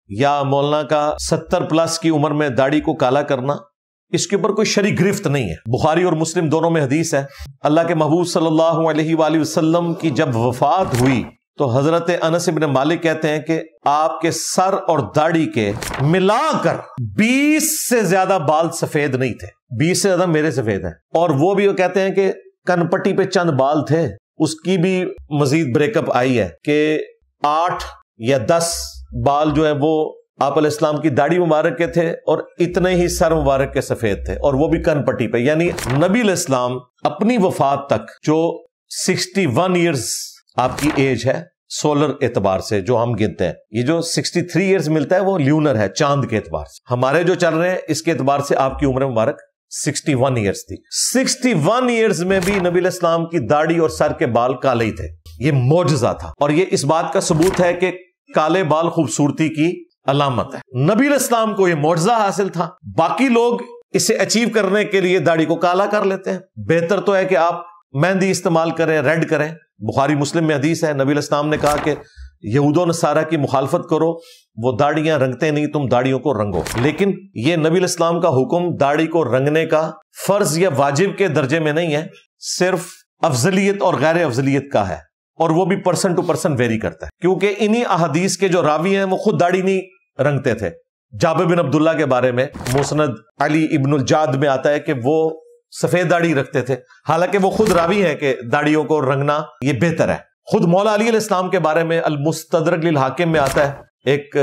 یا مولانا کا 70+ کی عمر میں داڑھی کو کالا کرنا، اس کے اوپر کوئی شرعی گرفت نہیں ہے۔ بخاری اور مسلم دونوں میں حدیث ہے، اللہ کے محبوب صلی اللہ علیہ وآلہ وسلم کی جب وفات ہوئی تو حضرت انس بن مالک کہتے ہیں کہ آپ کے سر اور داڑھی کے ملا کر 20 سے زیادہ بال سفید نہیں تھے، 20 سے زیادہ میرے سفید ہیں، اور وہ بھی وہ کہتے ہیں کہ کن پٹی پہ چند بال تھے، اس کی بھی مزید بریک اپ آئی ہے کہ 8 یا 10 بال جو ہے وہ آپ علیہ السلام کی داڑھی مبارک کے تھے اور اتنے ہی سر مبارک کے سفید تھے، اور وہ بھی کن پٹی پہ۔ یعنی نبی علیہ السلام اپنی وفات تک جو 61 ایئرز آپ کی ایج ہے سولر اعتبار سے جو ہم گنتے ہیں، یہ جو 63 ایئرز ملتا ہے وہ لیونر ہے، چاند کے اعتبار سے، ہمارے جو چل رہے ہیں اس کے اعتبار سے آپ کی عمر مبارک 61 ایئرز تھی۔ 61 ایئرز میں بھی نبی علیہ السلام کی داڑھی اور سر کے بال کالے ہی تھے، یہ معجزہ تھا، اور یہ اس بات کا ثبوت ہے کہ کالے بال خوبصورتی کی علامت ہے۔ نبی علیہ السلام کو یہ معجزہ حاصل تھا، باقی لوگ اسے اچیو کرنے کے لیے داڑھی کو کالا کر لیتے ہیں۔ بہتر تو ہے کہ آپ مہندی استعمال کریں، ریڈ کریں۔ بخاری مسلم میں حدیث ہے، نبی علیہ السلام نے کہا کہ یہود و نصارہ کی مخالفت کرو، وہ داڑیاں رنگتے نہیں، تم داڑیوں کو رنگو۔ لیکن یہ نبی علیہ السلام کا حکم داڑھی کو رنگنے کا فرض یا واجب کے درجے میں نہیں ہے، صرف افضلیت اور غیر افضلیت کا ہے، اور وہ بھی پرسن ٹو پرسن ویری کرتا ہے، کیونکہ انہی احادیث کے جو راوی ہیں وہ خود داڑھی نہیں رنگتے تھے۔ جابر بن عبداللہ کے بارے میں مسند علی ابن الجاد میں آتا ہے کہ وہ سفید داڑھی رکھتے تھے، حالانکہ وہ خود راوی ہیں کہ داڑھیوں کو رنگنا یہ بہتر ہے۔ خود مولا علی علیہ السلام کے بارے میں المستدرک للحاکم میں آتا ہے، ایک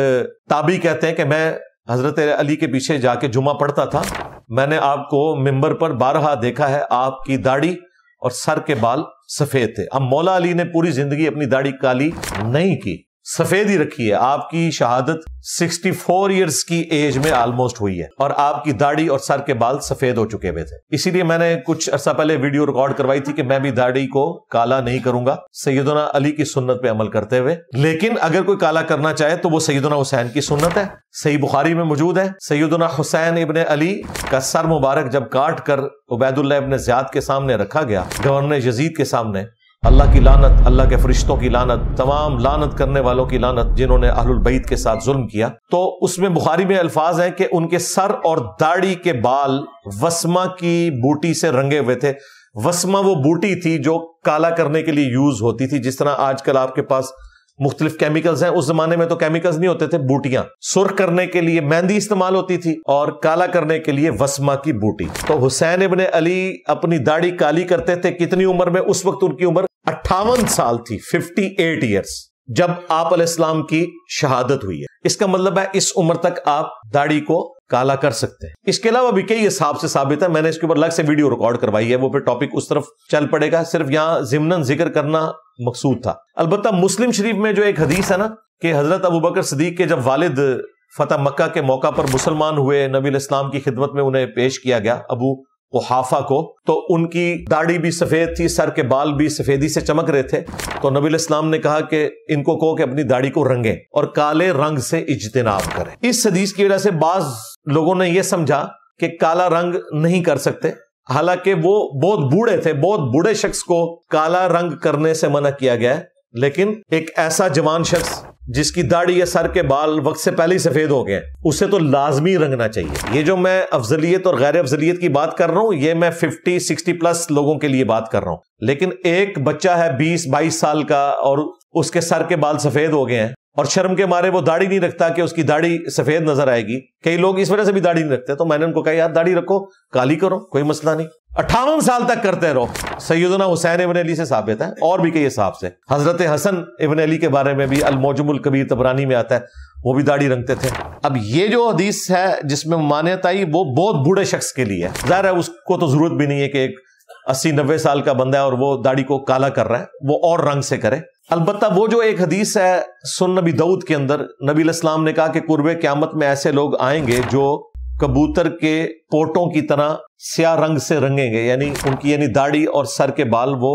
تابعی کہتے ہیں کہ میں حضرت علی کے پیچھے جا کے جمعہ پڑھتا تھا، میں نے آپ کو ممبر پر بارہا دیکھا ہے، آپ کی داڑھی اور سر کے بال سفید تھے۔ اب مولا علی نے پوری زندگی اپنی داڑھی کالی نہیں کی، سفید ہی رکھی ہے۔ آپ کی شہادت 64 ایئرز کی ایج میں آلموسٹ ہوئی ہے، اور آپ کی داڑھی اور سر کے بال سفید ہو چکے ہوئے تھے۔ اسی لیے میں نے کچھ عرصہ پہلے ویڈیو ریکارڈ کروائی تھی کہ میں بھی داڑھی کو کالا نہیں کروں گا سیدنا علی کی سنت پہ عمل کرتے ہوئے، لیکن اگر کوئی کالا کرنا چاہے تو وہ سیدنا حسین کی سنت ہے۔ صحیح بخاری میں موجود ہے، سیدنا حسین ابن علی کا سر مبارک جب کاٹ کر عبید اللہ ابن زیاد کے سامنے رکھا گیا، گورنر یزید کے سامنے، اللہ کی لعنت، اللہ کے فرشتوں کی لعنت، تمام لعنت کرنے والوں کی لعنت جنہوں نے اہل البیت کے ساتھ ظلم کیا، تو اس میں بخاری میں الفاظ ہیں کہ ان کے سر اور داڑھی کے بال وسما کی بوٹی سے رنگے ہوئے تھے۔ وسما وہ بوٹی تھی جو کالا کرنے کے لیے یوز ہوتی تھی، جس طرح آج کل آپ کے پاس مختلف کیمیکلز ہیں، اس زمانے میں تو کیمیکلز نہیں ہوتے تھے، بوٹیاں۔ سرخ کرنے کے لیے مہندی استعمال ہوتی تھی اور کالا کرنے کے لیے وسما کی بوٹی۔ تو حسین ابن علی اپنی داڑھی کالی کرتے تھے کتنی عمر میں؟ اس وقت ان کی عمر 58 سال تھی، 58 ایئرز، جب آپ علیہ السلام کی شہادت ہوئی ہے۔ اس کا مطلب ہے اس عمر تک آپ داڑھی کو کالا کر سکتے ہیں۔ اس کے علاوہ بھی کئی حساب سے ثابت ہے، میں نے اس کے اوپر الگ سے ویڈیو ریکارڈ کروائی ہے، وہ پھر ٹاپک اس طرف چل پڑے گا، صرف یہاں ضمناً ذکر کرنا مقصود تھا۔ البتہ مسلم شریف میں جو ایک حدیث ہے نا کہ حضرت ابوبکر صدیق کے جب والد فتح مکہ کے موقع پر مسلمان ہوئے، نبی علیہ السلام کی خدمت میں انہیں پیش کیا گیا ابو قحافہ کو، تو ان کی داڑھی بھی سفید تھی، سر کے بال بھی سفیدی سے چمک رہے تھے، تو نبی علیہ السلام نے کہا کہ ان کو کہو کہ اپنی داڑھی کو رنگیں اور کالے رنگ سے اجتناب کریں۔ اس حدیث کی وجہ سے بعض لوگوں نے یہ سمجھا کہ کالا رنگ نہیں کر سکتے، حالانکہ وہ بہت بوڑھے تھے، بہت بوڑھے شخص کو کالا رنگ کرنے سے منع کیا گیا ہے، لیکن ایک ایسا جوان شخص جس کی داڑھی یا سر کے بال وقت سے پہلے ہی سفید ہو گئے، اسے تو لازمی رنگنا چاہیے۔ یہ جو میں افضلیت اور غیر افضلیت کی بات کر رہا ہوں، یہ میں 50-60+ لوگوں کے لیے بات کر رہا ہوں، لیکن ایک بچہ ہے 20-22 سال کا اور اس کے سر کے بال سفید ہو گئے ہیں، اور شرم کے مارے وہ داڑھی نہیں رکھتا کہ اس کی داڑھی سفید نظر آئے گی، کئی لوگ اس وجہ سے بھی داڑھی نہیں رکھتے، تو میں نے ان کو کہا یار داڑھی رکھو، کالی کرو، کوئی مسئلہ نہیں، 58 سال تک کرتے رہو۔ سیدنا حسین ابن علی سے ثابت ہے، اور بھی کئی صاحب سے۔ حضرت حسن ابن علی کے بارے میں بھی المعجم الکبیر طبرانی میں آتا ہے، وہ بھی داڑھی رنگتے تھے۔ اب یہ جو حدیث ہے جس میں ممانعت آئی، وہ بہت بوڑھے شخص کے لیے ہے، ظاہر ہے اس کو تو ضرورت بھی نہیں ہے کہ ایک 80-90 سال کا بندہ ہے اور وہ داڑھی کو کالا کر رہا ہے، وہ اور رنگ سے کرے۔ البتہ وہ جو ایک حدیث ہے سنن نبی داؤد کے اندر، نبی علیہ السلام نے کہا کہ قرب قیامت میں ایسے لوگ آئیں گے جو کبوتر کے پوٹوں کی طرح سیاہ رنگ سے رنگیں گے، یعنی ان کی داڑھی اور سر کے بال وہ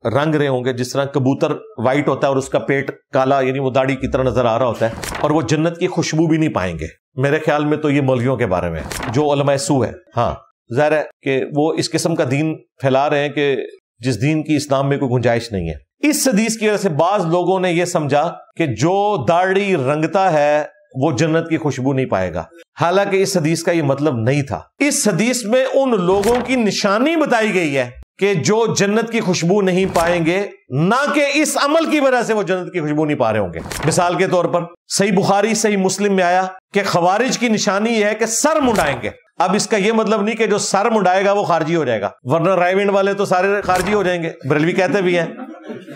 رنگ رہے ہوں گے جس طرح کبوتر وائٹ ہوتا ہے اور اس کا پیٹ کالا، یعنی وہ داڑھی کی طرح نظر آ رہا ہوتا ہے، اور وہ جنت کی خوشبو بھی نہیں پائیں گے۔ میرے خیال میں تو یہ مولویوں کے بارے میں جو علماء سو ہے، ہاں ظاہر ہے کہ وہ اس قسم کا دین پھیلا رہے ہیں کہ جس دین کی اسلام میں کوئی گنجائش نہیں ہے۔ اس حدیث کی وجہ سے بعض لوگوں نے یہ سمجھا کہ جو داڑھی رنگتا ہے وہ جنت کی خوشبو نہیں پائے گا. حالانکہ اس حدیث کا یہ مطلب نہیں تھا. اس حدیث میں ان لوگوں کی نشانی بتائی گئی ہے کہ جو جنت کی خوشبو نہیں پائیں گے، نہ کہ اس عمل کی وجہ سے وہ جنت کی خوشبو نہیں پا رہے ہوں گے. مثال کے طور پر صحیح بخاری صحیح مسلم میں آیا کہ خوارج کی نشانی یہ ہے کہ سر منڈائیں گے. اب اس کا یہ مطلب نہیں کہ جو سر منڈائے گا وہ خارجی ہو جائے گا، ورنہ رائے ونڈ والے تو سارے خارجی ہو جائیں گے. بریلوی کہتے بھی ہیں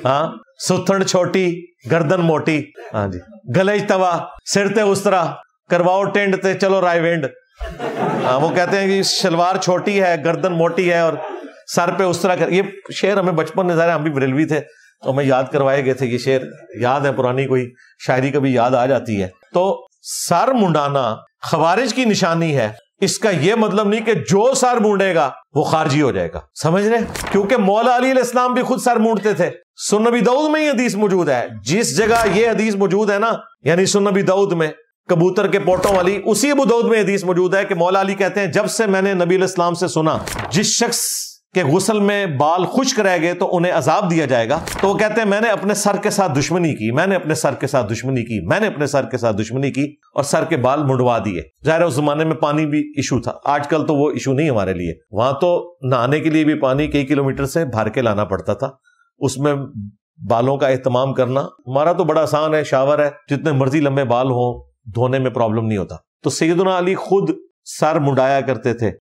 ہاں، ستھڑ چھوٹی گردن موٹی، ہاں جی، گلج توا سر تے استرا کرواؤ ٹینڈ تے چلو رائے ونڈ. ہاں، وہ کہتے ہیں کہ شلوار چھوٹی ہے گردن موٹی ہے اور سر پہ اس طرح کر. یہ شعر ہمیں بچپن میں، ہم بھی بریلوی تھے تو ہمیں یاد کروائے گئے تھے. یہ شعر یاد ہے، پرانی کوئی شاعری کبھی یاد آ جاتی ہے. تو سر منڈانا خوارج کی نشانی ہے. اس کا یہ مطلب نہیں کہ جو سر مونڈے گا وہ خارجی ہو جائے گا. سمجھ رہے؟ کیونکہ مولا علی علیہ السلام بھی خود سر مونڈتے تھے. سنن نبی داؤد میں یہ حدیث موجود ہے. جس جگہ یہ حدیث موجود ہے نا، یعنی سنن نبی داؤد میں کبوتر کے پوٹوں والی، اسی ابو داؤد میں حدیث موجود ہے کہ مولا علی کہتے ہیں جب سے میں نے نبی علیہ السلام سے سنا جس شخص کہ غسل میں بال خشک رہ گئے تو انہیں عذاب دیا جائے گا، تو وہ کہتے ہیں میں نے اپنے سر کے ساتھ دشمنی کی، میں نے اپنے سر کے ساتھ دشمنی کی، میں نے اپنے سر کے ساتھ دشمنی کی اور سر کے بال منڈوا دیے. ظاہر ہے اس زمانے میں پانی بھی ایشو تھا. آج کل تو وہ ایشو نہیں ہمارے لیے. وہاں تو نہانے کے لیے بھی پانی کئی کلومیٹر سے بھر کے لانا پڑتا تھا. اس میں بالوں کا اہتمام کرنا ہمارا تو بڑا آسان ہے، شاور ہے، جتنے مرضی لمبے بال ہوں دھونے میں پرابلم نہیں ہوتا. تو سیدنا علی خود سر منڈایا کرتے تھے.